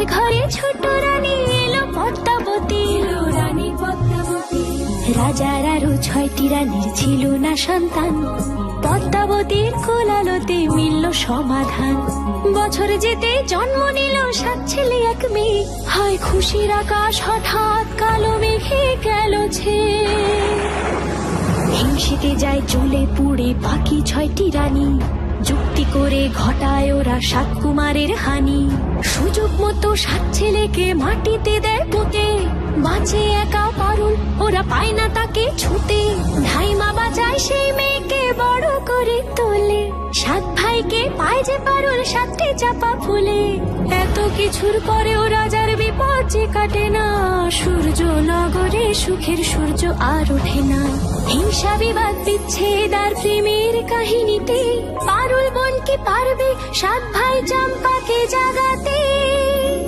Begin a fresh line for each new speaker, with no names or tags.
রাজার ঘরে ছোট রানী এলো পদ্মাবতী, রানী পদ্মাবতী। রাজার আরো 6টি রানীর ছিল না সন্তান, পদ্মাবতীর কোলালোতে মিলল সমাধান। বছর যেতে জন্ম নিল 7 ছেলে 1 মেয়ে, হয় খুশির আকাশ হঠাৎ কালো মেঘে গেল ছেয়ে। হিংসেতে যায় জ্বলে পুড়ে বাকি 6টি রানী, যুক্তি করে ঘটায় ওরা 7 কুমারের হানি। সুযোগ মতো 7 ছেলেকে মাটিতে দেয় পুঁতে, বাঁচে একা পারুল, ওরা পায় না তাকে ছুতে। ধাইমা বাঁচায় সেই মেয়েকে বড় করে তোলে, 7 ভাইকে পায় যে পারুল 7টি চাপা ফুলে। এত কিছুর পরেও রাজার বিপদ যে কাটে না, সূর্য নগরে সুখের সূর্য আর ওঠে না। হিংসা বিবাদ বিচ্ছেদ আর প্রেমের কাহিনীতে পারুল বোন কি পারবে 7 ভাই চম্পাকে জাগাতে?